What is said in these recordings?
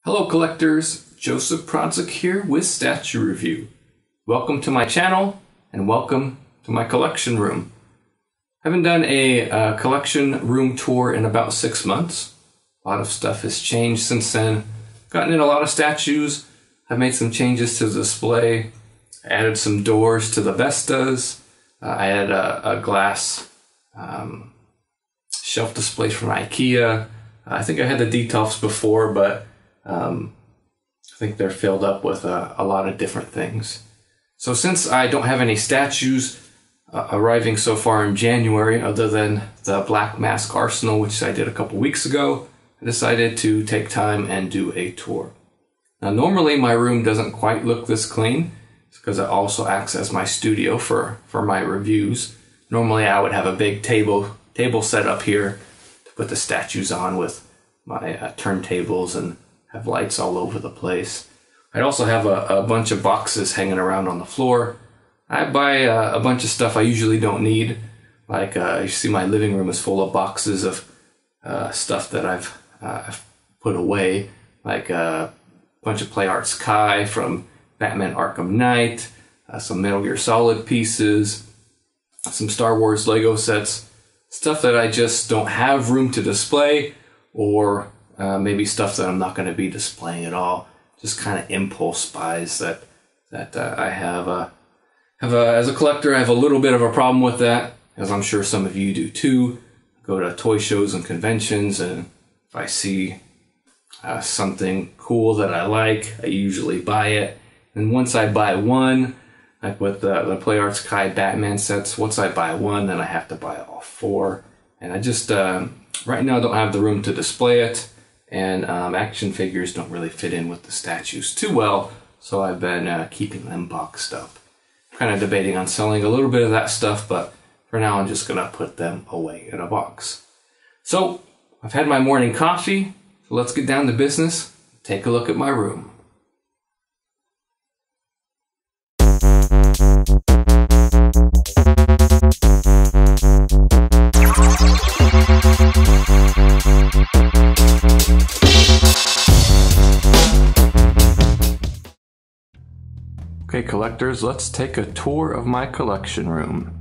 Hello collectors, Joseph Prodzik here with Statue Review. Welcome to my channel and welcome to my collection room. I haven't done a collection room tour in about 6 months. A lot of stuff has changed since then. Gotten in a lot of statues. I've made some changes to the display. I added some doors to the Vestas. I added a glass shelf display from IKEA. I think I had the Detolfs before, but I think they're filled up with a lot of different things. So since I don't have any statues arriving so far in January, other than the Black Mask Arsenal, which I did a couple weeks ago, I decided to take time and do a tour. Now normally my room doesn't quite look this clean, because it also acts as my studio for my reviews. Normally I would have a big table set up here to put the statues on with my turntables and have lights all over the place. I'd also have a bunch of boxes hanging around on the floor. I buy a bunch of stuff I usually don't need. Like you see my living room is full of boxes of stuff that I've put away. Like a bunch of Play Arts Kai from Batman Arkham Knight, some Metal Gear Solid pieces, some Star Wars Lego sets, stuff that I just don't have room to display, or maybe stuff that I'm not going to be displaying at all. Just kind of impulse buys that I have. As a collector, I have a little bit of a problem with that, as I'm sure some of you do too. Go to toy shows and conventions, and if I see something cool that I like, I usually buy it. And once I buy one, like with the Play Arts Kai Batman sets, once I buy one, then I have to buy all 4. And I just, right now, don't have the room to display it. And action figures don't really fit in with the statues too well, so I've been keeping them boxed up. Kind of debating on selling a little bit of that stuff, but for now I'm just going to put them away in a box. So, I've had my morning coffee, so let's get down to business. Take a look at my room. Okay collectors, let's take a tour of my collection room.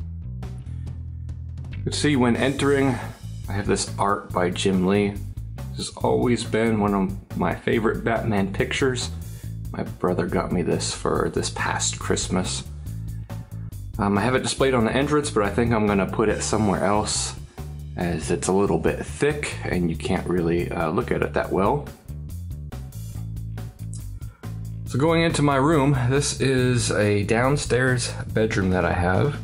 You can see when entering, I have this art by Jim Lee. This has always been one of my favorite Batman pictures. My brother got me this for this past Christmas. I have it displayed on the entrance, but I think I'm going to put it somewhere else, as it's a little bit thick and you can't really look at it that well. So going into my room, this is a downstairs bedroom that I have.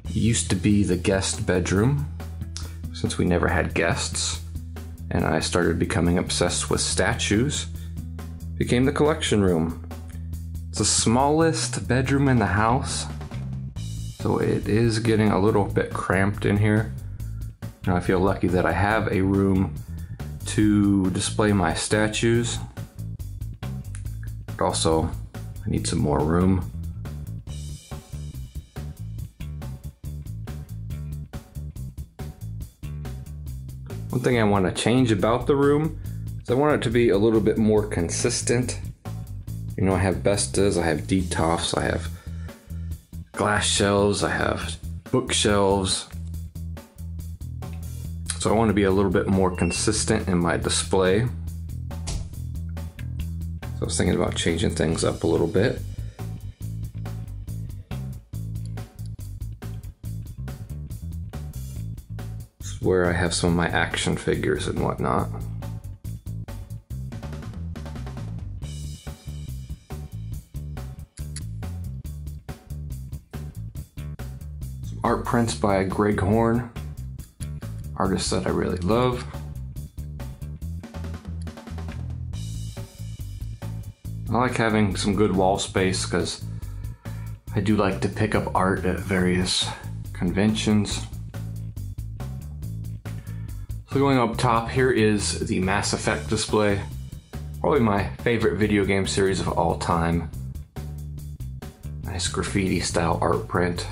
It used to be the guest bedroom, since we never had guests, and I started becoming obsessed with statues. Became the collection room. It's the smallest bedroom in the house, so it is getting a little bit cramped in here. Now I feel lucky that I have a room to display my statues. But also, I need some more room. One thing I want to change about the room is I want it to be a little bit more consistent. You know, I have Vestas, I have Detolfs, I have glass shelves, I have bookshelves. So I want to be a little bit more consistent in my display. So I was thinking about changing things up a little bit. This is where I have some of my action figures and whatnot. Some art prints by Greg Horn, artist that I really love. I like having some good wall space because I do like to pick up art at various conventions. So going up top, here is the Mass Effect display. Probably my favorite video game series of all time. Nice graffiti style art print.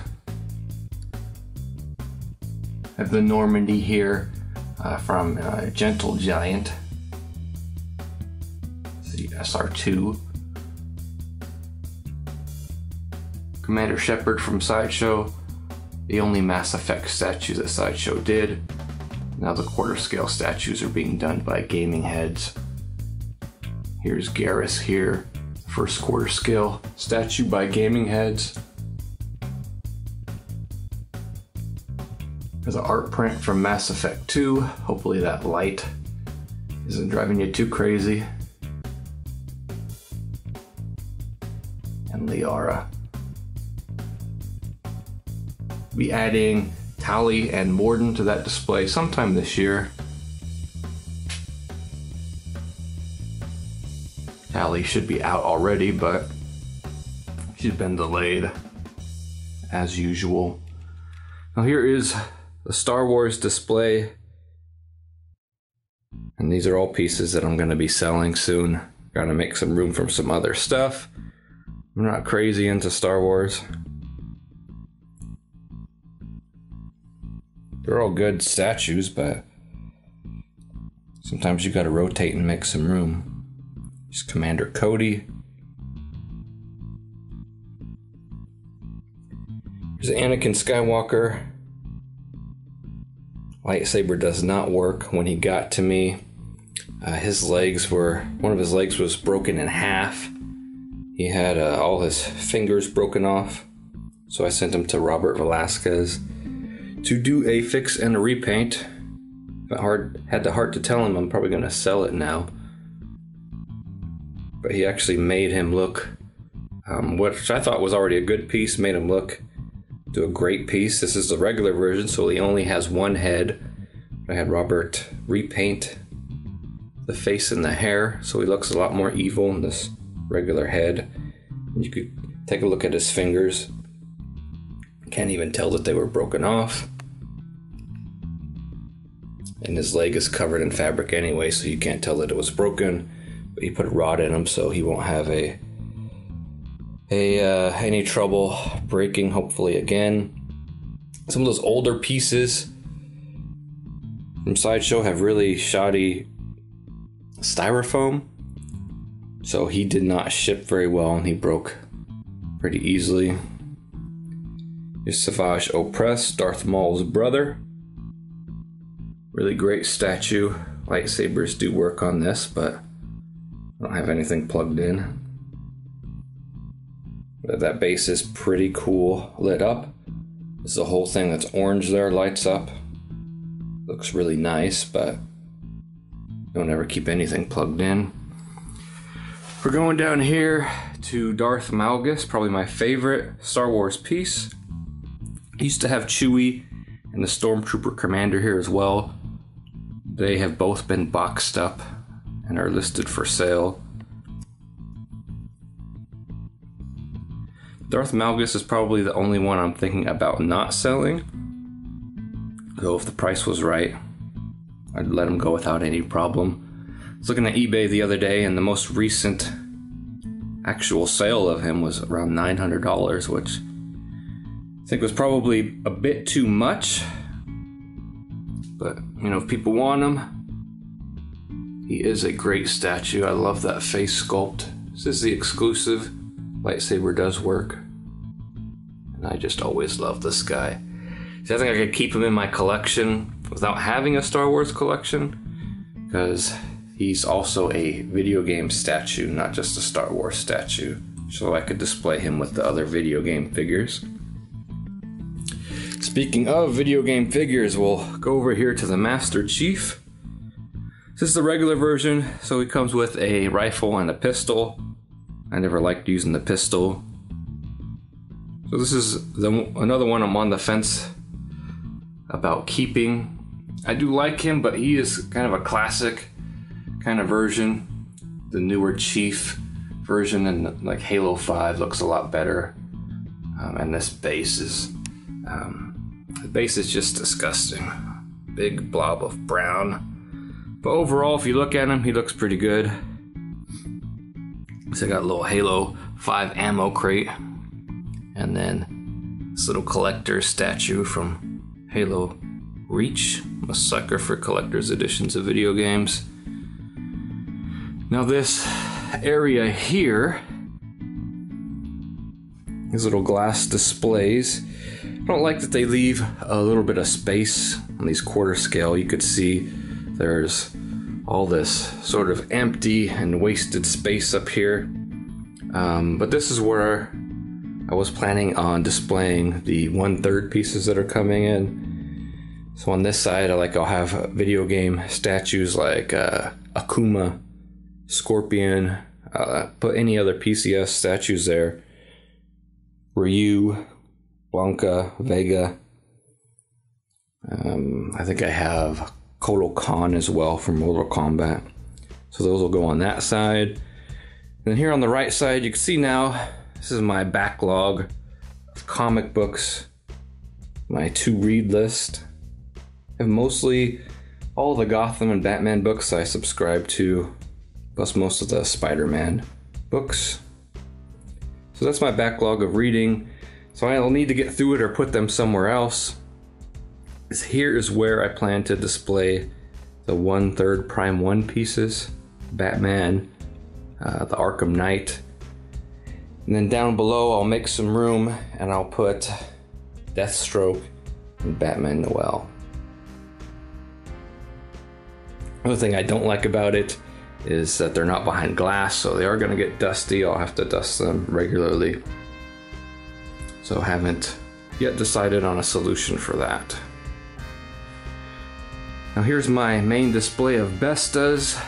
I have the Normandy here from Gentle Giant. the SR2. Commander Shepard from Sideshow, the only Mass Effect statue that Sideshow did. Now the quarter scale statues are being done by Gaming Heads. Here's Garrus here, first quarter scale statue by Gaming Heads. There's an art print from Mass Effect 2. Hopefully that light isn't driving you too crazy. And Liara. Be adding Tali and Morden to that display sometime this year. Tali should be out already, but she's been delayed as usual. Now here is the Star Wars display. And these are all pieces that I'm going to be selling soon. Gotta make some room for some other stuff. I'm not crazy into Star Wars. They're all good statues, but sometimes you gotta rotate and make some room. Here's Commander Cody. Here's Anakin Skywalker. Lightsaber does not work. When he got to me, one of his legs was broken in half. He had all his fingers broken off. So I sent him to Robert Velasquez to do a fix and a repaint. Had the heart to tell him I'm probably gonna sell it now. But he actually made him look, which I thought was already a good piece, made him look to a great piece. This is the regular version, so he only has one head. I had Robert repaint the face and the hair, so he looks a lot more evil in this regular head. You could take a look at his fingers. Can't even tell that they were broken off. And his leg is covered in fabric anyway, so you can't tell that it was broken. But he put a rod in him, so he won't have any trouble breaking, hopefully again. Some of those older pieces from Sideshow have really shoddy styrofoam, so he did not ship very well and he broke pretty easily. Here's Savage Opress, Darth Maul's brother. Really great statue. Lightsabers do work on this, but I don't have anything plugged in. But that base is pretty cool lit up. This is the whole thing that's orange there, lights up. Looks really nice, but don't ever keep anything plugged in. We're going down here to Darth Malgus, probably my favorite Star Wars piece. I used to have Chewie and the Stormtrooper Commander here as well. They have both been boxed up and are listed for sale. Darth Malgus is probably the only one I'm thinking about not selling. So if the price was right, I'd let him go without any problem. I was looking at eBay the other day, and the most recent actual sale of him was around $900, which I think was probably a bit too much. But, you know, if people want him, he is a great statue. I love that face sculpt. This is the exclusive. Lightsaber does work. And I just always love this guy. See, I think I could keep him in my collection without having a Star Wars collection, because he's also a video game statue, not just a Star Wars statue. So I could display him with the other video game figures. Speaking of video game figures, we'll go over here to the Master Chief. This is the regular version, so he comes with a rifle and a pistol. I never liked using the pistol. So this is another one I'm on the fence about keeping. I do like him, but he is kind of a classic kind of version. The newer Chief version in like Halo 5 looks a lot better. And this base is, the base is just disgusting. Big blob of brown. But overall, if you look at him, he looks pretty good. So I got a little Halo 5 ammo crate. And then this little collector statue from Halo Reach. I'm a sucker for collector's editions of video games. Now this area here, these little glass displays, I don't like that they leave a little bit of space on these quarter scale. You could see there's all this sort of empty and wasted space up here. But this is where I was planning on displaying the 1/3 pieces that are coming in. So on this side, I'll have video game statues like Akuma, Scorpion, put any other PCS statues there. Ryu, Blanca, Vega. I think I have Kotal Kahn as well from Mortal Kombat. So those will go on that side. And then here on the right side, you can see now, this is my backlog of comic books, my to-read list. I have mostly all the Gotham and Batman books I subscribe to, plus most of the Spider-Man books. So that's my backlog of reading. So I'll need to get through it or put them somewhere else. Here is where I plan to display the 1/3 Prime 1 pieces, Batman, the Arkham Knight. And then down below I'll make some room and I'll put Deathstroke and Batman Noel. Another thing I don't like about it is that they're not behind glass, so they are going to get dusty. I'll have to dust them regularly. So haven't yet decided on a solution for that. Now here's my main display of Bestas.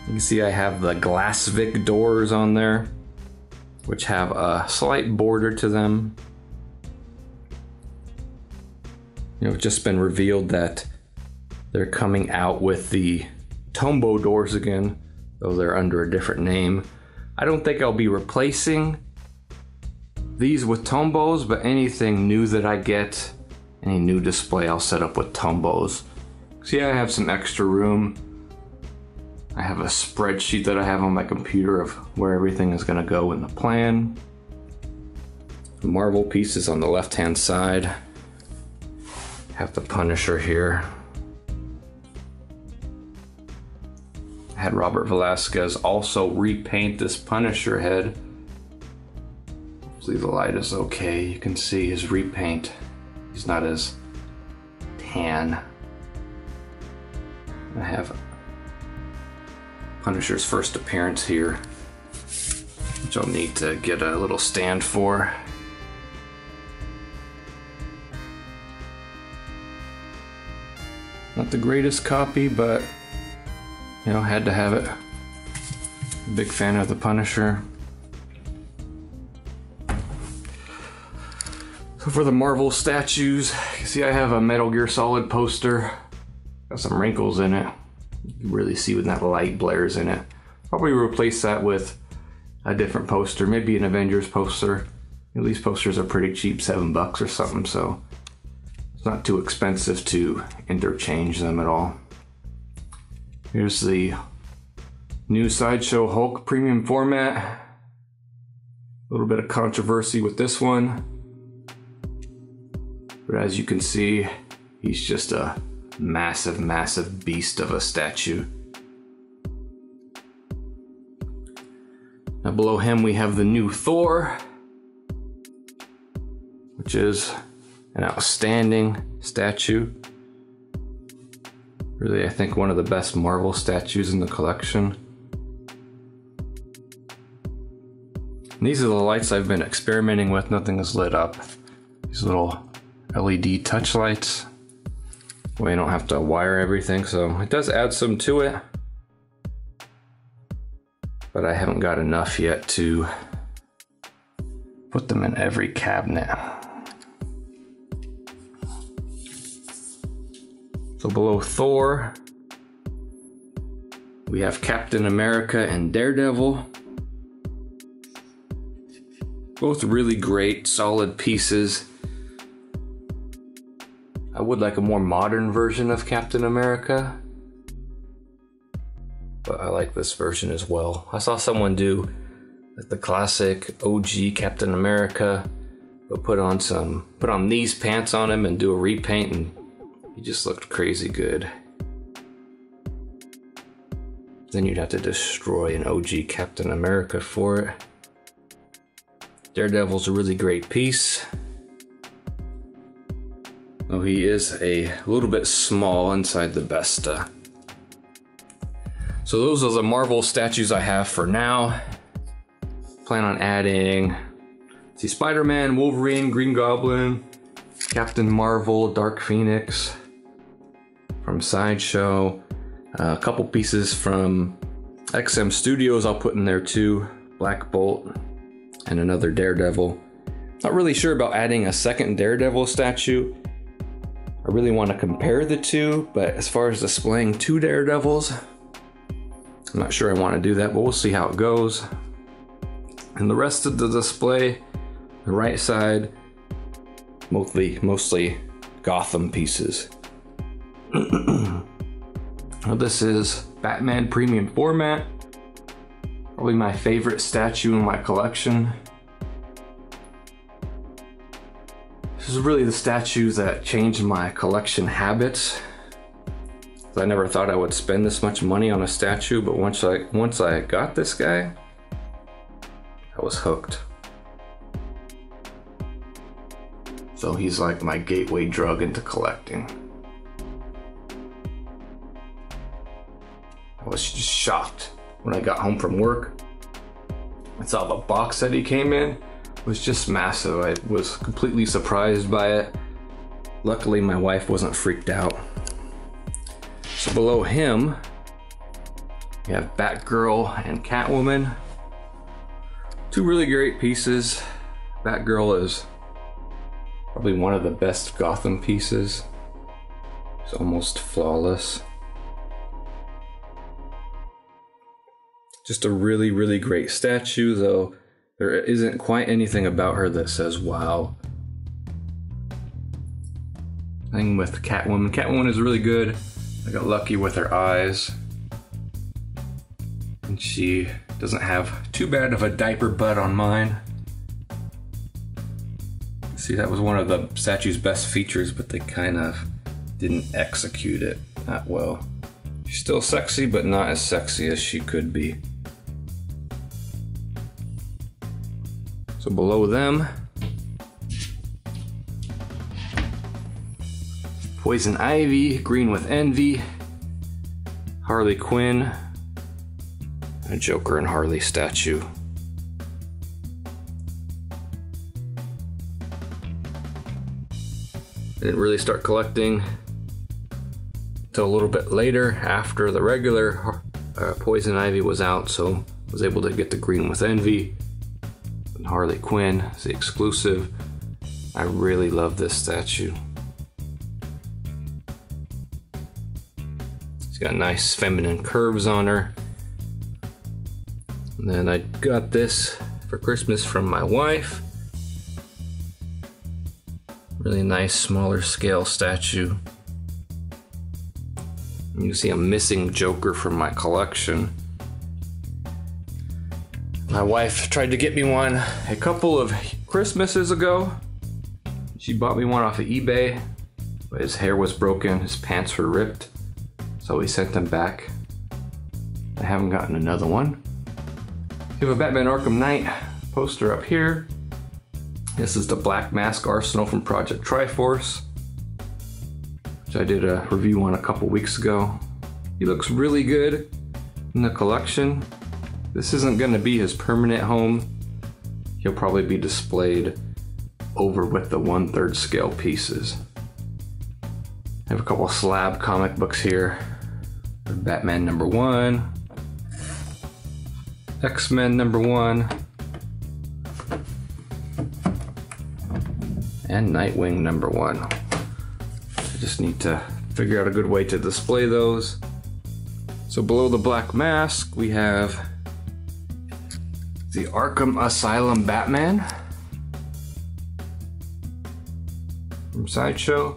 You can see I have the Glassvik doors on there, which have a slight border to them. It's just been revealed that they're coming out with the Tombow doors again, though they're under a different name. I don't think I'll be replacing these with Tombows, but anything new that I get, any new display, I'll set up with Tombows. See, I have some extra room. I have a spreadsheet that I have on my computer of where everything is going to go in the plan. The Marvel pieces on the left-hand side. Have the Punisher here. I had Robert Velasquez also repaint this Punisher head. Hopefully the light is okay. You can see his repaint. He's not as tan. I have Punisher's first appearance here, which I'll need to get a little stand for. Not the greatest copy, but had to have it. Big fan of the Punisher. So for the Marvel statues, you see I have a Metal Gear Solid poster. Got some wrinkles in it. You can really see when that light blares in it. Probably replace that with a different poster, maybe an Avengers poster. These posters are pretty cheap, $7 or something, so it's not too expensive to interchange them at all. Here's the new Sideshow Hulk premium format. A little bit of controversy with this one. But as you can see, he's just a massive, massive beast of a statue. Now below him we have the new Thor, which is an outstanding statue. Really, I think one of the best Marvel statues in the collection. And these are the lights I've been experimenting with. Nothing is lit up. These little LED touch lights. Well, you don't have to wire everything, so it does add some to it. But I haven't got enough yet to put them in every cabinet. So below Thor, we have Captain America and Daredevil. Both really great, solid pieces. I would like a more modern version of Captain America, but I like this version as well. I saw someone do the classic OG Captain America, but put on these pants on him and do a repaint, and he just looked crazy good. Then you'd have to destroy an OG Captain America for it. Daredevil's a really great piece. Though he is a little bit small inside the Besta. So those are the Marvel statues I have for now. Plan on adding, see, Spider-Man, Wolverine, Green Goblin, Captain Marvel, Dark Phoenix from Sideshow. A couple pieces from XM Studios I'll put in there too. Black Bolt and another Daredevil. Not really sure about adding a second Daredevil statue. I really want to compare the two, but as far as displaying two Daredevils, I'm not sure I want to do that, but we'll see how it goes. And the rest of the display, the right side, mostly Gotham pieces. Now this is Batman Premium Format. Probably my favorite statue in my collection. This is really the statues that changed my collection habits. I never thought I would spend this much money on a statue, but once I got this guy, I was hooked. So he's like my gateway drug into collecting. I was just shocked when I got home from work. I saw the box that he came in was just massive. I was completely surprised by it. Luckily, my wife wasn't freaked out. So below him, we have Batgirl and Catwoman. Two really great pieces. Batgirl is probably one of the best Gotham pieces. It's almost flawless. Just a really, really great statue, though there isn't quite anything about her that says wow. Thing with Catwoman. Catwoman is really good. I got lucky with her eyes. And she doesn't have too bad of a diaper butt on mine. See, that was one of the statue's best features, but they kind of didn't execute it that well. She's still sexy, but not as sexy as she could be. So below them, Poison Ivy, Green with Envy, Harley Quinn, and a Joker and Harley statue. I didn't really start collecting until a little bit later, after the regular Poison Ivy was out, so I was able to get the Green with Envy. And Harley Quinn is the exclusive. I really love this statue. She's got nice feminine curves on her. And then I got this for Christmas from my wife. Really nice, smaller scale statue. You can see I'm missing Joker from my collection. My wife tried to get me one a couple of Christmases ago. She bought me one off of eBay, but his hair was broken, his pants were ripped, so we sent them back. I haven't gotten another one. We have a Batman Arkham Knight poster up here. This is the Black Mask Arsenal from Project Triforce, which I did a review on a couple weeks ago. He looks really good in the collection. This isn't going to be his permanent home. He'll probably be displayed over with the 1/3 scale pieces. I have a couple slab comic books here. Batman #1, X-Men #1, and Nightwing #1. I just need to figure out a good way to display those. So below the Black Mask, we have the Arkham Asylum Batman from Sideshow.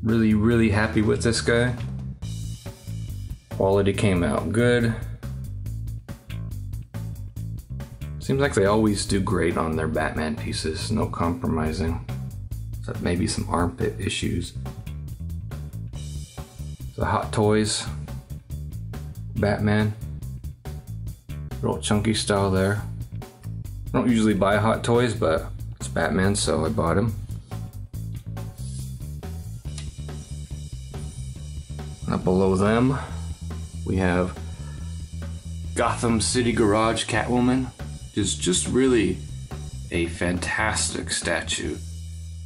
Really, really happy with this guy. Quality came out good. Seems like they always do great on their Batman pieces, no compromising. Except maybe some armpit issues. The Hot Toys Batman. Real chunky style there. I don't usually buy Hot Toys, but it's Batman, so I bought him. Up below them, we have Gotham City Garage Catwoman. Is just really a fantastic statue.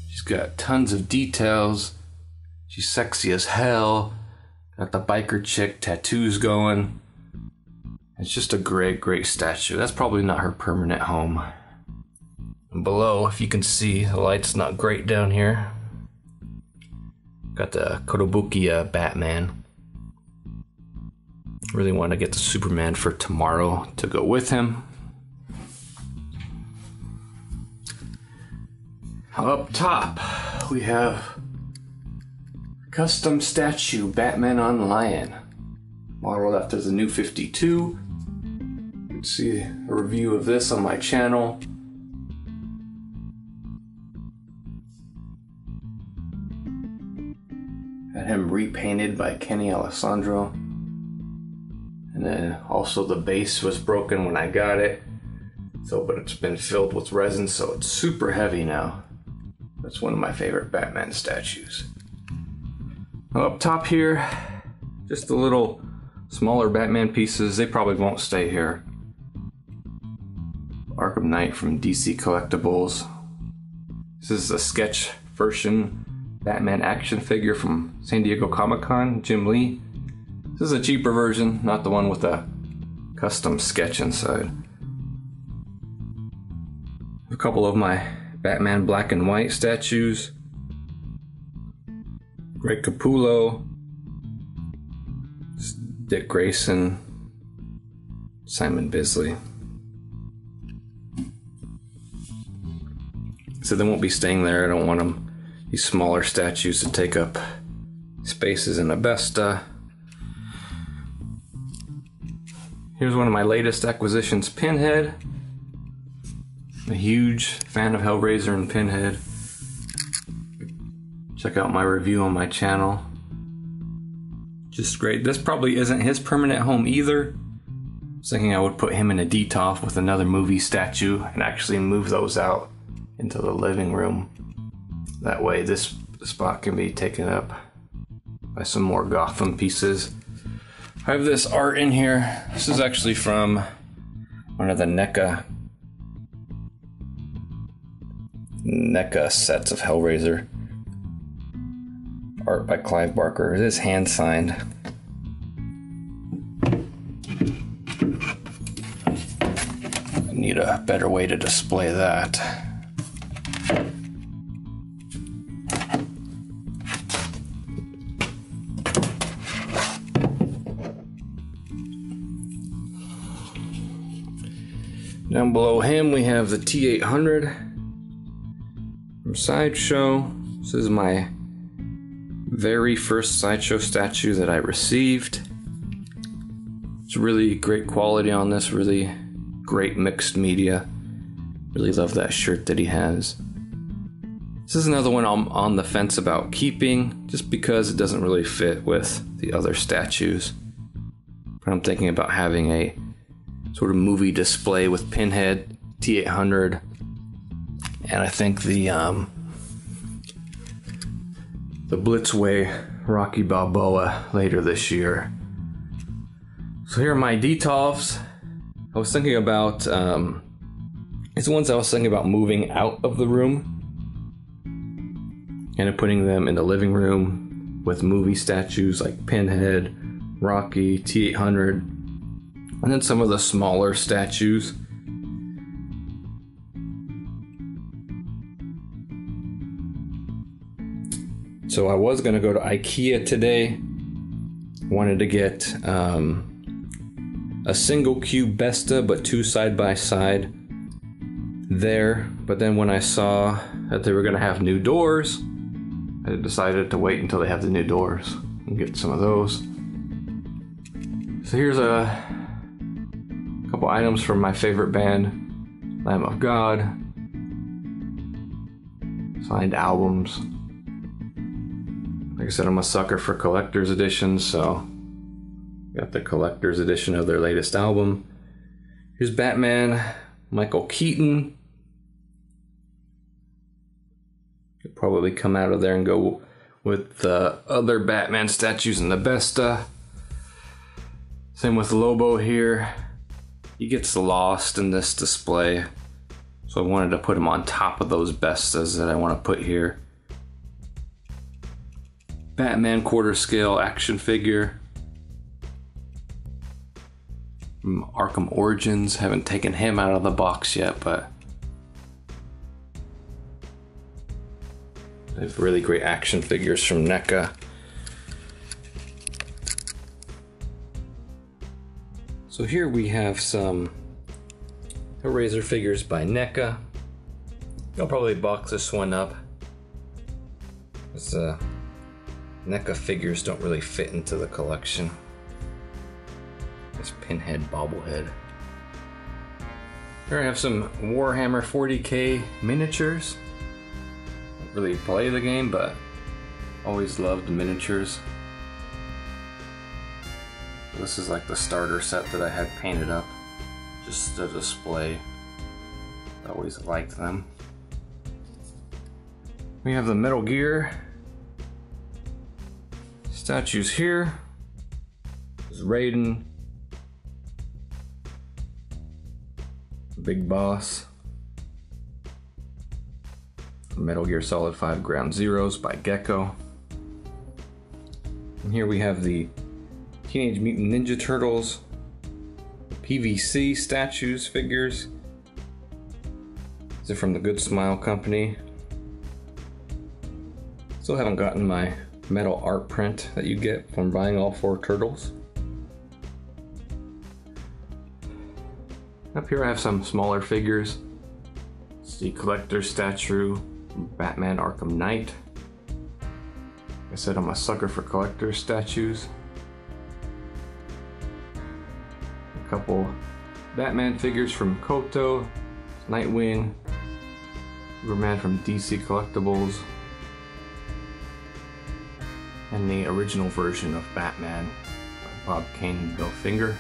She's got tons of details. She's sexy as hell. Got the biker chick tattoos going. It's just a great statue. That's probably not her permanent home. And below, if you can see, the light's not great down here. Got the Kotobukiya Batman. Really want to get the Superman for tomorrow to go with him. Up top, we have custom statue Batman on Lion, modeled after the New 52. You can see a review of this on my channel. Had him repainted by Kenny Alessandro. And then also the base was broken when I got it. But it's been filled with resin, so it's super heavy now. That's one of my favorite Batman statues. Up top here, just the little smaller Batman pieces. They probably won't stay here. Arkham Knight from DC Collectibles. This is a sketch version Batman action figure from San Diego Comic-Con, Jim Lee. This is a cheaper version, not the one with a custom sketch inside. A couple of my Batman black and white statues. Greg Capullo, Dick Grayson, Simon Bisley. So they won't be staying there. I don't want them, these smaller statues, to take up spaces in the best. Here's one of my latest acquisitions, Pinhead. I'm a huge fan of Hellraiser and Pinhead. Check out my review on my channel. Just great. This probably isn't his permanent home either. I was thinking I would put him in a detolf with another movie statue and actually move those out into the living room. That way this spot can be taken up by some more Gotham pieces. I have this art in here. This is actually from one of the NECA sets of Hellraiser. Art by Clive Barker. It is hand signed. I need a better way to display that. Down below him we have the T800 from Sideshow. This is my very first Sideshow statue that I received. It's really great quality on this, really great mixed media. Really love that shirt that he has. This is another one I'm on the fence about keeping, just because it doesn't really fit with the other statues. But I'm thinking about having a sort of movie display with Pinhead, T800, and I think the Blitzway Rocky Balboa later this year. So here are my detolfs. I was thinking about it's the ones I was thinking about moving out of the room and putting them in the living room with movie statues like Pinhead, Rocky, T800, and then some of the smaller statues. So I was going to go to IKEA today. Wanted to get a single cube Besta, but two side by side there. But then when I saw that they were going to have new doors, I decided to wait until they have the new doors and get some of those. So here's a couple items from my favorite band, Lamb of God. Signed albums. Like I said, I'm a sucker for collector's editions, so Got the collector's edition of their latest album. Here's Batman, Michael Keaton. Could probably come out of there and go with the other Batman statues in the Besta. Same with Lobo here. He gets lost in this display, so I wanted to put him on top of those Bestas that I want to put here. Batman quarter scale action figure from Arkham Origins. Haven't taken him out of the box yet, but they have really great action figures from NECA. So here we have some Hellraiser figures by NECA. I'll probably box this one up, because NECA figures don't really fit into the collection. This Pinhead bobblehead. Here I have some Warhammer 40k miniatures. Don't really play the game, but always loved miniatures. This is like the starter set that I had painted up just to display. I always liked them. We have the Metal Gear statues here. There's Raiden, Big Boss, Metal Gear Solid 5 Ground Zeroes by Gecco. And here we have the Teenage Mutant Ninja Turtles PVC statues, figures. These are from the Good Smile Company. Still haven't gotten my metal art print that you get from buying all 4 turtles. Up here I have some smaller figures. It's the collector's statue from Batman Arkham Knight. Like I said, I'm a sucker for collector's statues. A couple Batman figures from Koto, Nightwing, Superman from DC Collectibles, and the original version of Batman by Bob Kane and Bill Finger.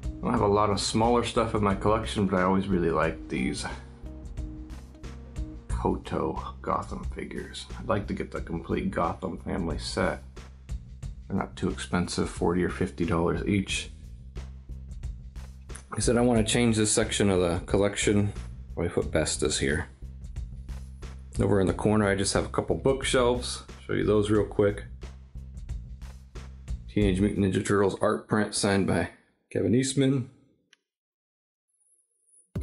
I don't have a lot of smaller stuff in my collection, but I always really liked these Koto Gotham figures. I'd like to get the complete Gotham family set. They're not too expensive, $40 or $50 each. I said I want to change this section of the collection. I put Bestas here. Over in the corner I just have a couple bookshelves. Show you those real quick. Teenage Mutant Ninja Turtles art print signed by Kevin Eastman.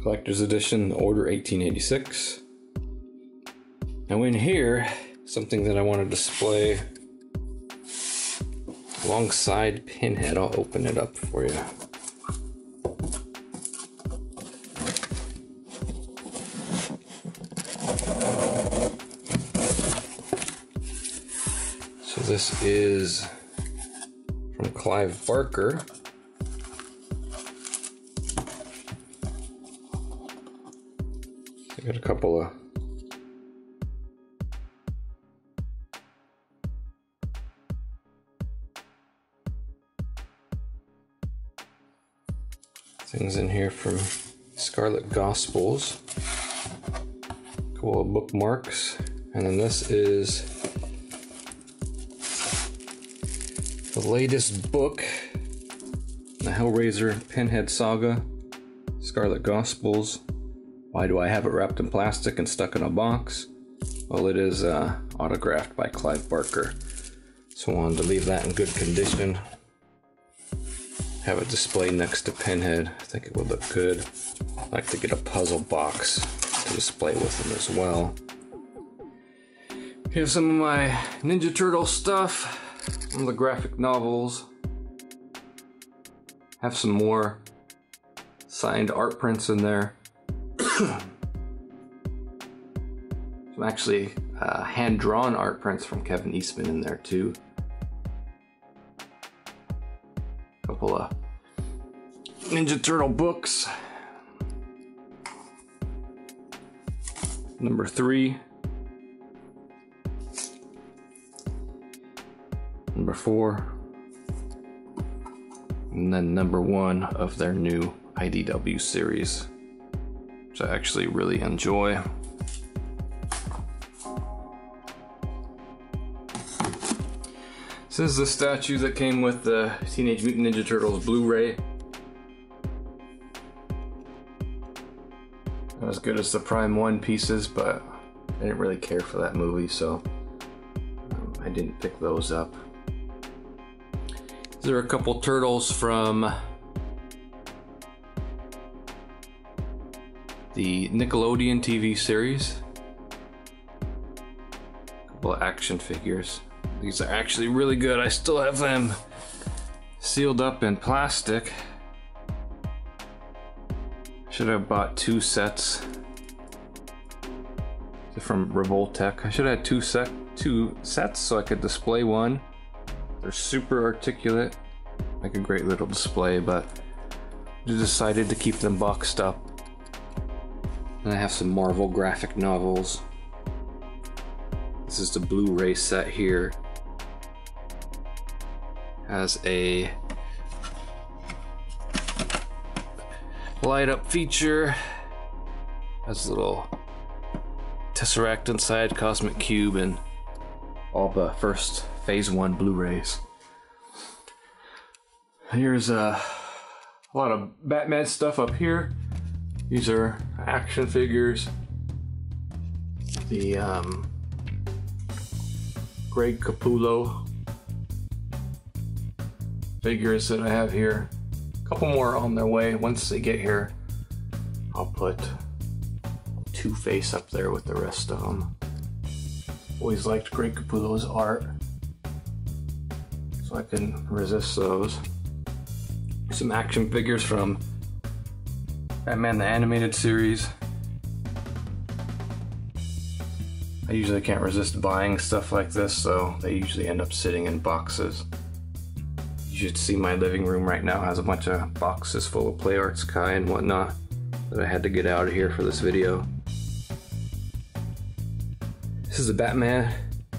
Collector's edition, Order 1886. Now in here, something that I want to display alongside Pinhead. I'll open it up for you. So this is from Clive Barker. I got a couple of things in here from Scarlet Gospels, a couple of bookmarks, and then this is the latest book, the Hellraiser Pinhead Saga, Scarlet Gospels. Why do I have it wrapped in plastic and stuck in a box? Well, it is autographed by Clive Barker, so I wanted to leave that in good condition. Have it displayed next to Pinhead. I think it would look good. I'd like to get a puzzle box to display with them as well. Here's some of my Ninja Turtle stuff from the graphic novels. Have some more signed art prints in there. Some actually hand-drawn art prints from Kevin Eastman in there too. Couple of Ninja Turtle books. Number 3. number 4, and then number 1 of their new IDW series, which I actually really enjoy. This is the statue that came with the Teenage Mutant Ninja Turtles Blu-ray. Not as good as the Prime 1 pieces, but I didn't really care for that movie, so I didn't pick those up. There are a couple turtles from the Nickelodeon TV series. A couple of action figures. These are actually really good. I still have them sealed up in plastic. Should have bought 2 sets. They're from Revoltech. I should have had 2 sets so I could display one. They're super articulate, make a great little display, but I decided to keep them boxed up. And I have some Marvel graphic novels. This is the Blu-ray set here. Has a light up feature. Has a little Tesseract inside, Cosmic Cube, and all the first Phase 1 Blu-rays. Here's a lot of Batman stuff up here. These are action figures. The Greg Capullo figures that I have here. A couple more on their way. Once they get here, I'll put Two-Face up there with the rest of them. Always liked Greg Capullo's art, so I can resist those. Some action figures from Batman the Animated Series. I usually can't resist buying stuff like this, so they usually end up sitting in boxes. You should see my living room right now has a bunch of boxes full of Play Arts Kai and whatnot that I had to get out of here for this video. This is the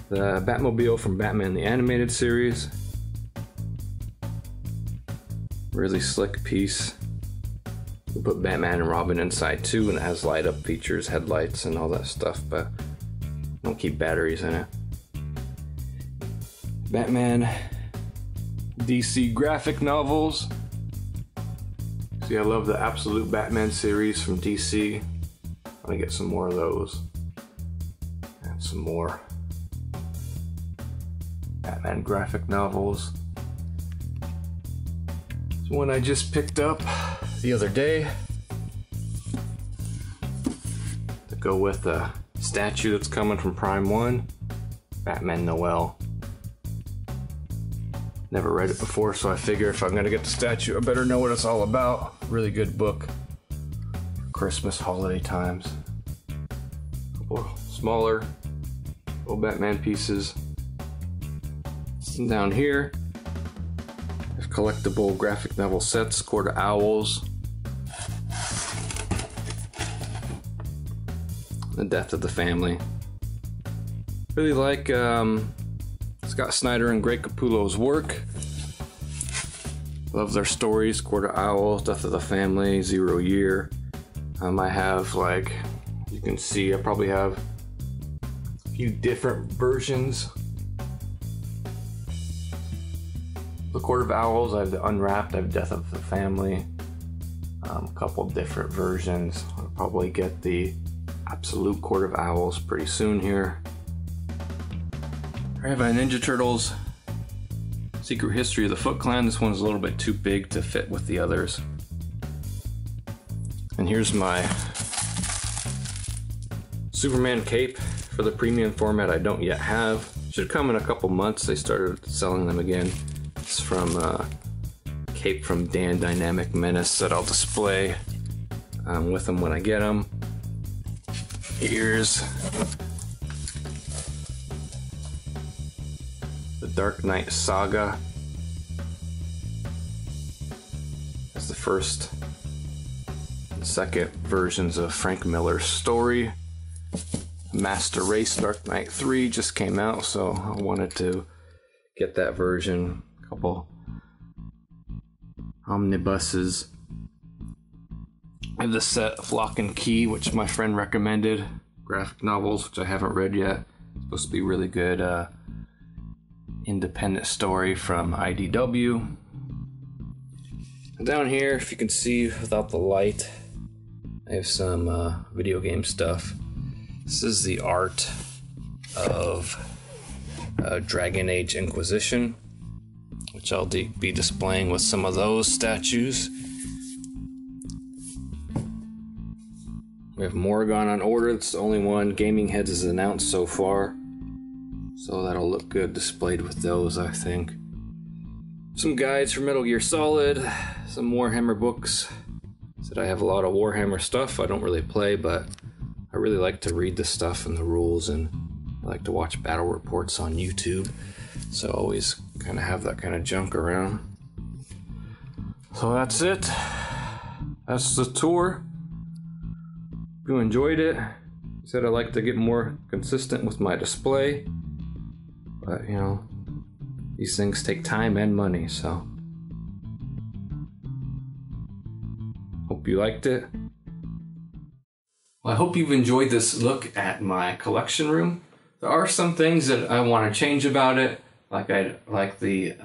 Batmobile from Batman the Animated Series. Really slick piece. We put Batman and Robin inside too, and it has light up features, headlights and all that stuff, but don't keep batteries in it. Batman DC graphic novels. See, I love the Absolute Batman series from DC. I'm gonna get some more of those. And some more Batman graphic novels. This one I just picked up the other day to go with the statue that's coming from Prime 1, Batman Noel. Never read it before, so I figure if I'm gonna get the statue, I better know what it's all about. Really good book for Christmas holiday times. A couple smaller little Batman pieces. And down here, there's collectible graphic novel sets, Court of Owls, The Death of the Family. Really like Scott Snyder and Greg Capullo's work. Love their stories, Court of Owls, Death of the Family, 0 Year. I have, like, you can see, I probably have a few different versions. The Court of Owls, I have the Unwrapped, I have Death of the Family. A couple different versions. I'll probably get the Absolute Court of Owls pretty soon here. I have a Ninja Turtles Secret History of the Foot Clan. This one's a little bit too big to fit with the others. And here's my Superman cape for the premium format I don't yet have. Should come in a couple months. They started selling them again. It's from cape from Dan Dynamic Menace that I'll display with them when I get them. Here's the Dark Knight Saga. That's the first and second versions of Frank Miller's story. Master Race Dark Knight 3 just came out, so I wanted to get that version. A couple omnibuses. I have the set of Lock and Key, which my friend recommended. Graphic novels, which I haven't read yet. It's supposed to be really good independent story from IDW. And down here, if you can see without the light, I have some video game stuff. This is the art of Dragon Age Inquisition, which I'll be displaying with some of those statues. We have Morrigan on order. It's the only one Gaming Heads has announced so far, so that'll look good displayed with those, I think. Some guides for Metal Gear Solid, some Warhammer books. Said I have a lot of Warhammer stuff. I don't really play, but I really like to read the stuff and the rules, and I like to watch battle reports on YouTube, so I always kind of have that kind of junk around. So that's it. That's the tour. If you enjoyed it, I said I like to get more consistent with my display, but you know, these things take time and money, so hope you liked it. Well, I hope you've enjoyed this look at my collection room. There are some things that I want to change about it, like I like the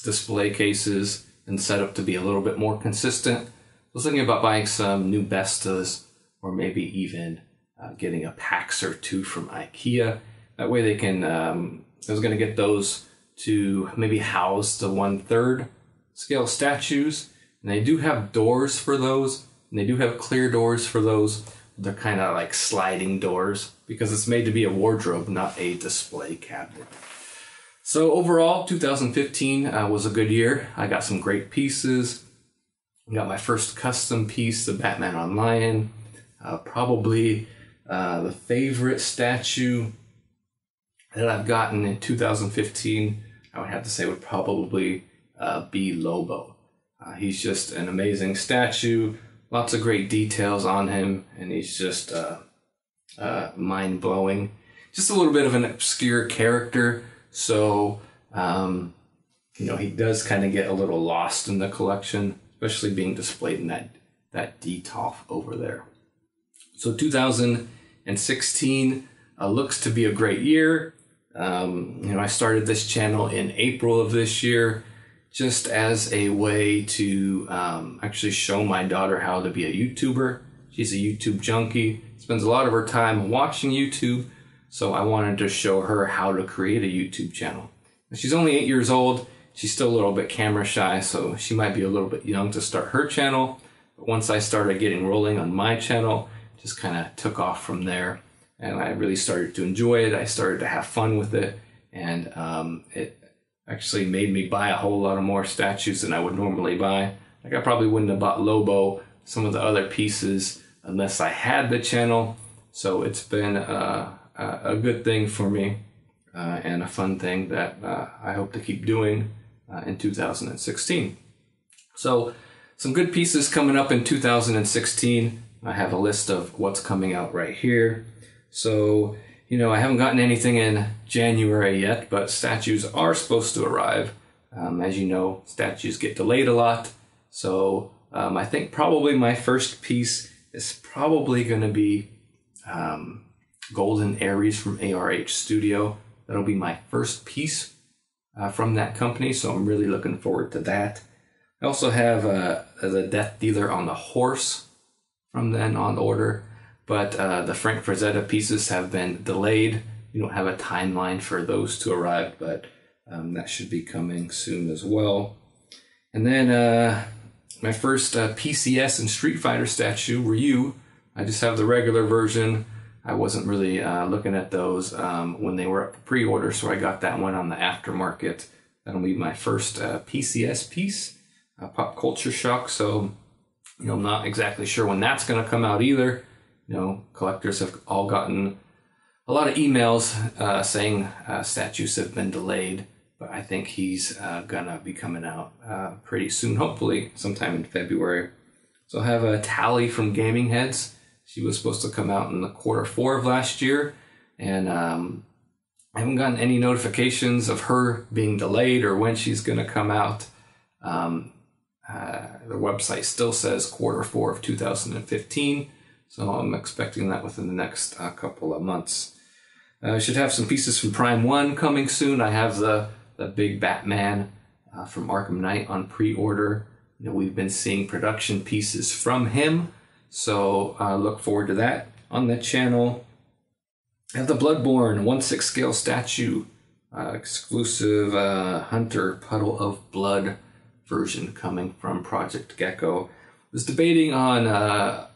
display cases and setup to be a little bit more consistent. I was thinking about buying some new Bestas, or maybe even getting a PAX or two from IKEA. That way they can, I was going to get those to maybe house the 1/3 scale statues. And they do have doors for those, and they do have clear doors for those. They're kind of like sliding doors because it's made to be a wardrobe, not a display cabinet. So overall, 2015 was a good year. I got some great pieces. I got my first custom piece, the Batman on Lion. Probably the favorite statue that I've gotten in 2015, I would have to say would probably be Lobo. He's just an amazing statue, lots of great details on him, and he's just mind-blowing. Just a little bit of an obscure character, so you know, he does kind of get a little lost in the collection, especially being displayed in that Detolf over there. So 2016 looks to be a great year. You know, I started this channel in April of this year just as a way to actually show my daughter how to be a YouTuber. She's a YouTube junkie, spends a lot of her time watching YouTube, so I wanted to show her how to create a YouTube channel. She's only 8 years old. She's still a little bit camera shy, so she might be a little bit young to start her channel. But once I started getting rolling on my channel, just kind of took off from there, and I really started to enjoy it. I started to have fun with it, and it actually made me buy a whole lot of more statues than I would normally buy. Like, I probably wouldn't have bought Lobo, some of the other pieces, unless I had the channel. So it's been a good thing for me, and a fun thing that I hope to keep doing in 2016. So some good pieces coming up in 2016. I have a list of what's coming out right here. So, you know, I haven't gotten anything in January yet, but statues are supposed to arrive. As you know, statues get delayed a lot. So I think probably my first piece is probably going to be Golden Aries from ARH Studio. That'll be my first piece from that company, so I'm really looking forward to that. I also have the Death Dealer on the horse from then on order, but the Frank Frazetta pieces have been delayed. We don't have a timeline for those to arrive, but that should be coming soon as well. And then my first PCS and Street Fighter statue, Ryu. I just have the regular version. I wasn't really looking at those when they were up for pre-order, so I got that one on the aftermarket. That'll be my first PCS piece, Pop Culture Shock. So, you know, I'm not exactly sure when that's going to come out either. You know, collectors have all gotten a lot of emails saying statues have been delayed, but I think he's gonna be coming out pretty soon, hopefully sometime in February. So I have a Tally from Gaming Heads. She was supposed to come out in the Q4 of last year, and I I haven't gotten any notifications of her being delayed or when she's going to come out. The website still says Q4 of 2015, so I'm expecting that within the next couple of months. I should have some pieces from Prime 1 coming soon. I have the big Batman from Arkham Knight on pre-order. We've been seeing production pieces from him, so look forward to that on the channel. I have the Bloodborne 1/6 scale statue, exclusive Hunter Puddle of Blood version coming from Project Gecco. Was debating on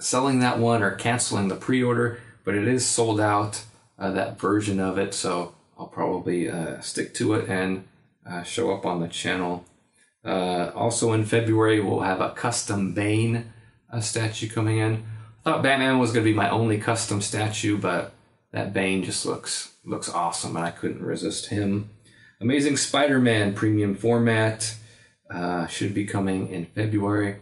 selling that one or canceling the pre-order, but it is sold out, that version of it, so I'll probably stick to it and show up on the channel. Also in February, we'll have a custom Bane statue coming in. I thought Batman was going to be my only custom statue, but that Bane just looks awesome, and I couldn't resist him. Amazing Spider-Man premium format should be coming in February.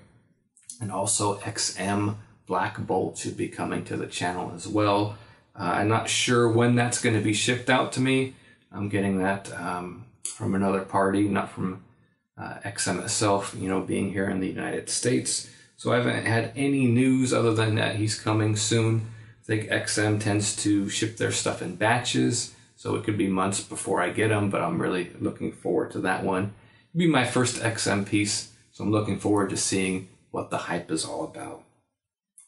And also XM Black Bolt should be coming to the channel as well. I'm not sure when that's going to be shipped out to me. I'm getting that from another party, not from XM itself, being here in the United States. So I haven't had any news other than that he's coming soon. I think XM tends to ship their stuff in batches, so it could be months before I get them, but I'm really looking forward to that one. It'll be my first XM piece, so I'm looking forward to seeing what the hype is all about.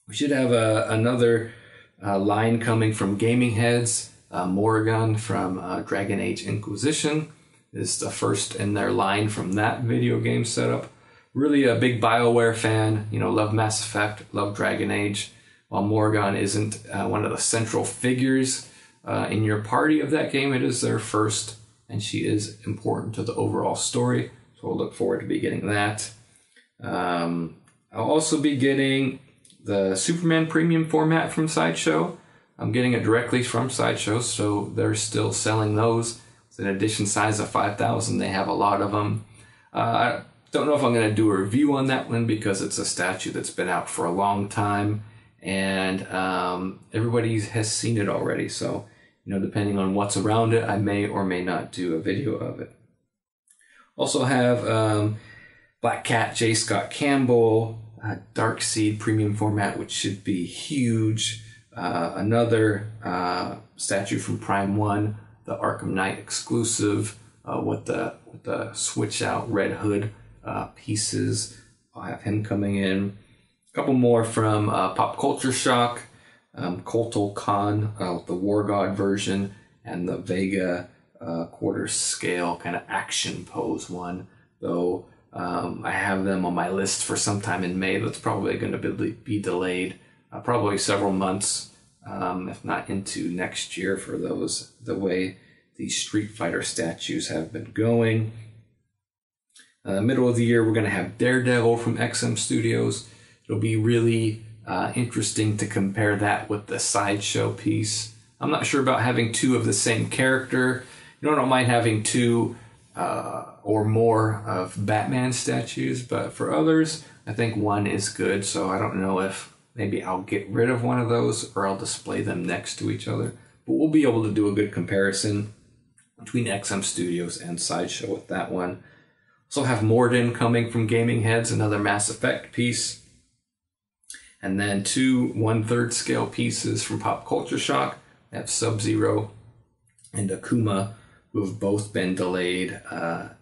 We should have another line coming from Gaming Heads. Morrigan from Dragon Age Inquisition is the first in their line from that video game setup. Really a big BioWare fan, love Mass Effect, love Dragon Age. While Morrigan isn't one of the central figures in your party of that game, it is their first, and she is important to the overall story. So we'll look forward to be getting that. I'll also be getting the Superman premium format from Sideshow. I'm getting it directly from Sideshow, so they're still selling those. It's an edition size of 5,000. They have a lot of them. I don't know if I'm going to do a review on that one because it's a statue that's been out for a long time, and everybody has seen it already. So, depending on what's around it, I may or may not do a video of it. Also have Black Cat J. Scott Campbell, Darkseid premium format, which should be huge. Another statue from Prime 1, the Arkham Knight exclusive with the switch out Red Hood pieces. I'll have him coming in. A couple more from Pop Culture Shock, Coltal Khan, the War God version, and the Vega quarter scale kind of action pose one, though I have them on my list for sometime in May. That's probably going to be delayed probably several months, if not into next year for those, the way these Street Fighter statues have been going. Middle of the year, we're going to have Daredevil from XM Studios. It'll be really interesting to compare that with the Sideshow piece. I'm not sure about having two of the same character. I don't mind having two or more of Batman statues, but for others, I think one is good. So I don't know if maybe I'll get rid of one of those or I'll display them next to each other. But we'll be able to do a good comparison between XM Studios and Sideshow with that one. Also have Morden coming from Gaming Heads, another Mass Effect piece. And then two 1/3 scale pieces from Pop Culture Shock. That's Sub-Zero and Akuma, who have both been delayed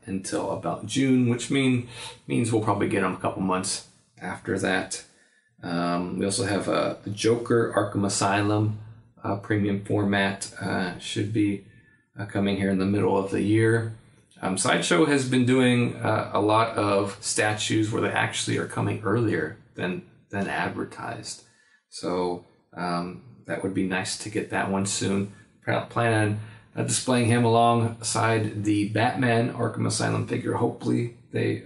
until about June, which means we'll probably get them a couple months after that. We also have the Joker Arkham Asylum premium format, should be coming here in the middle of the year. Sideshow has been doing a lot of statues where they actually are coming earlier than advertised. So that would be nice to get that one soon. Plan on displaying him alongside the Batman Arkham Asylum figure. Hopefully they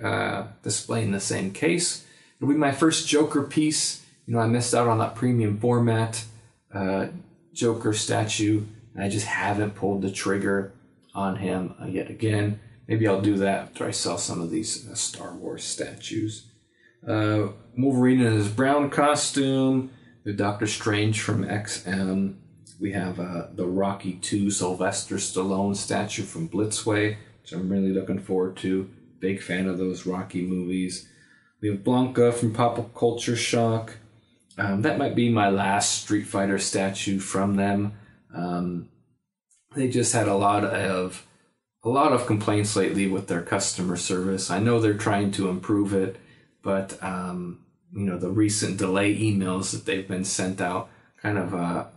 display in the same case. It'll be my first Joker piece. I missed out on that premium format Joker statue. I just haven't pulled the trigger on him yet again. Maybe I'll do that after I sell some of these Star Wars statues. Wolverine in his brown costume, the Doctor Strange from XM. We have the Rocky II Sylvester Stallone statue from Blitzway, which I'm really looking forward to. Big fan of those Rocky movies. We have Blanca from Pop Culture Shock. That might be my last Street Fighter statue from them. They just had a lot of complaints lately with their customer service. I know they're trying to improve it, but you know, the recent delay emails that they've been sent out, kind of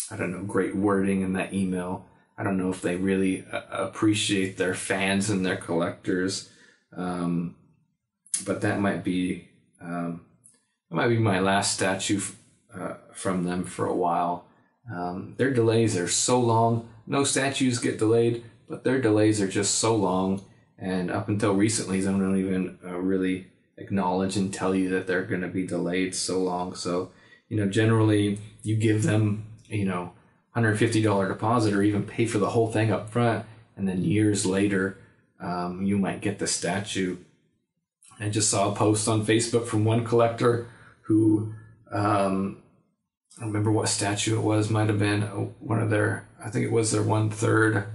I don't know, great wording in that email. I don't know if they really appreciate their fans and their collectors, but that might be my last statue from them for a while. Their delays are so long. No statues get delayed, but their delays are just so long. And up until recently, they don't even really acknowledge and tell you that they're going to be delayed so long. So, you know, generally you give them, you know, $150 deposit or even pay for the whole thing up front. And then years later, you might get the statue. I just saw a post on Facebook from one collector who, I don't remember what statue it was, might have been one of their, I think it was their 1/3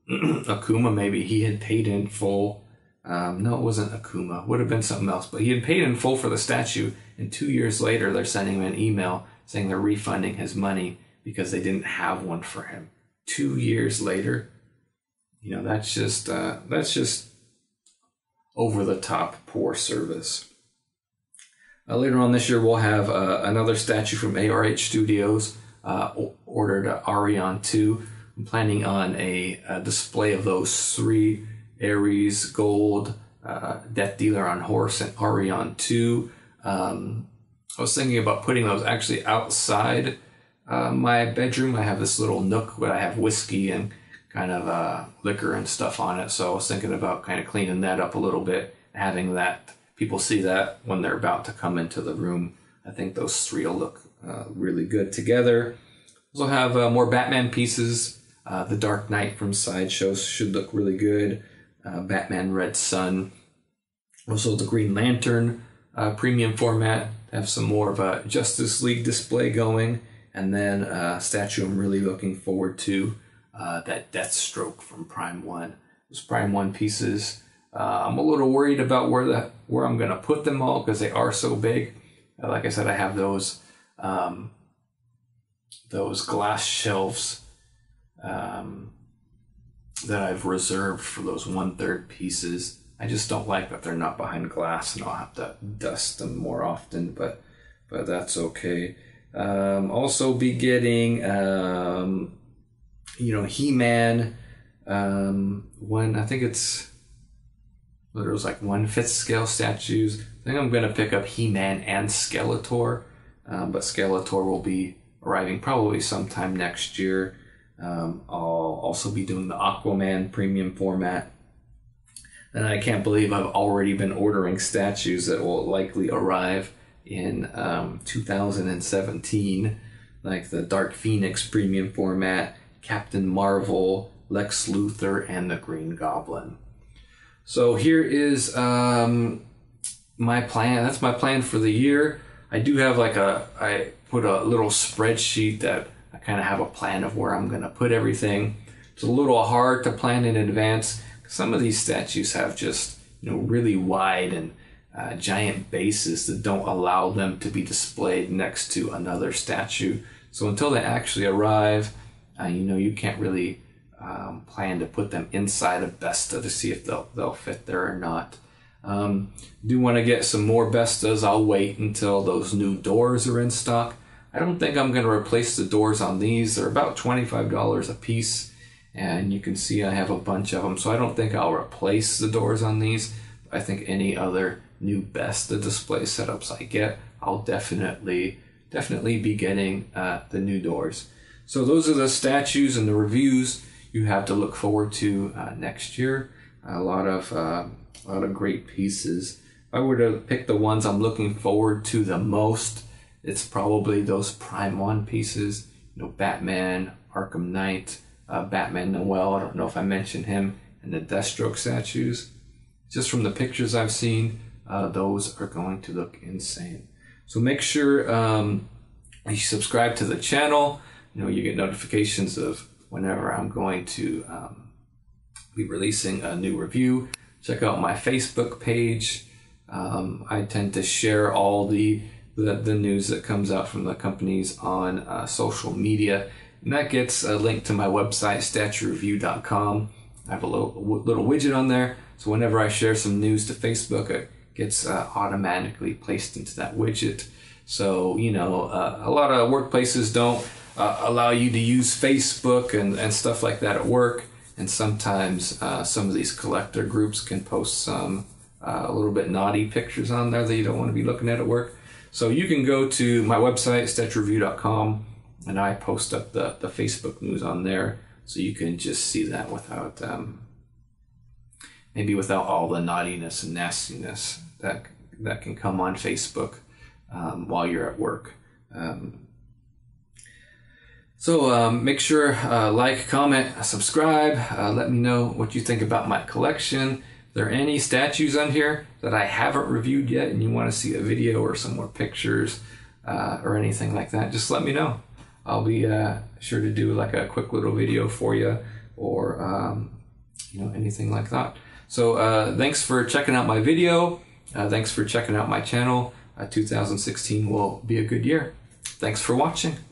Akuma maybe. He had paid in full. No, it wasn't Akuma. Would have been something else. But he had paid in full for the statue, and 2 years later they're sending him an email saying they're refunding his money because they didn't have one for him. 2 years later, you know, that's just over the top poor service. Later on this year, we'll have another statue from ARH Studios, ordered Arion 2. I'm planning on a display of those 3 Ares Gold, Death Dealer on Horse, and Arion 2. I was thinking about putting those actually outside my bedroom. I have this little nook where I have whiskey and kind of liquor and stuff on it. So I was thinking about kind of cleaning that up a little bit, having that people see that when they're about to come into the room. I think those 3 will look really good together. We'll have more Batman pieces. The Dark Knight from Sideshow should look really good. Batman Red Sun. Also the Green Lantern premium format. Have some more of a Justice League display going. And then a statue I'm really looking forward to, that Deathstroke from Prime 1. Those Prime 1 pieces. I'm a little worried about where I'm going to put them all because they are so big. Like I said, I have those glass shelves that I've reserved for those 1/3 pieces. I just don't like that they're not behind glass, and I'll have to dust them more often, but that's okay. Also be getting, you know, He-Man, when I think there was like 1/5 scale statues. I think I'm going to pick up He-Man and Skeletor, but Skeletor will be arriving probably sometime next year. I'll also be doing the Aquaman premium format. And I can't believe I've already been ordering statues that will likely arrive in 2017, like the Dark Phoenix premium format, Captain Marvel, Lex Luthor, and the Green Goblin. So here is my plan. That's my plan for the year. I do have I put a little spreadsheet that I kind of have a plan of where I'm going to put everything. It's a little hard to plan in advance. Some of these statues have just, you know, really wide and giant bases that don't allow them to be displayed next to another statue. So until they actually arrive, you know, you can't really plan to put them inside of Besta to see if they'll fit there or not. Do want to get some more Bestas. I'll wait until those new doors are in stock. I don't think I'm going to replace the doors on these. They're about $25 a piece, and you can see I have a bunch of them, so I don't think I'll replace the doors on these. I think any other new Besta display setups I get, I'll definitely be getting the new doors. So those are the statues and the reviews you have to look forward to next year. A lot of great pieces. If I were to pick the ones I'm looking forward to the most, it's probably those Prime 1 pieces. You know, Batman, Arkham Knight, Batman Noel, I don't know if I mentioned him, and the Deathstroke statues. Just from the pictures I've seen, those are going to look insane. So make sure you subscribe to the channel, you get notifications of whenever I'm going to be releasing a new review. Check out my Facebook page. I tend to share all the news that comes out from the companies on social media, and that gets a link to my website, statuereview.com. I have a little widget on there, so whenever I share some news to Facebook, it gets automatically placed into that widget. So, a lot of workplaces don't allow you to use Facebook and stuff like that at work. And sometimes some of these collector groups can post some a little bit naughty pictures on there that you don't want to be looking at work. So you can go to my website, statuereview.com, and I post up the Facebook news on there. So you can just see that without, maybe without all the naughtiness and nastiness that can come on Facebook while you're at work. So make sure like, comment, subscribe. Let me know what you think about my collection. If there are any statues on here that I haven't reviewed yet and you want to see a video or some more pictures or anything like that, just let me know. I'll be sure to do like a quick little video for you, or anything like that. So thanks for checking out my video. Thanks for checking out my channel. 2016 will be a good year. Thanks for watching.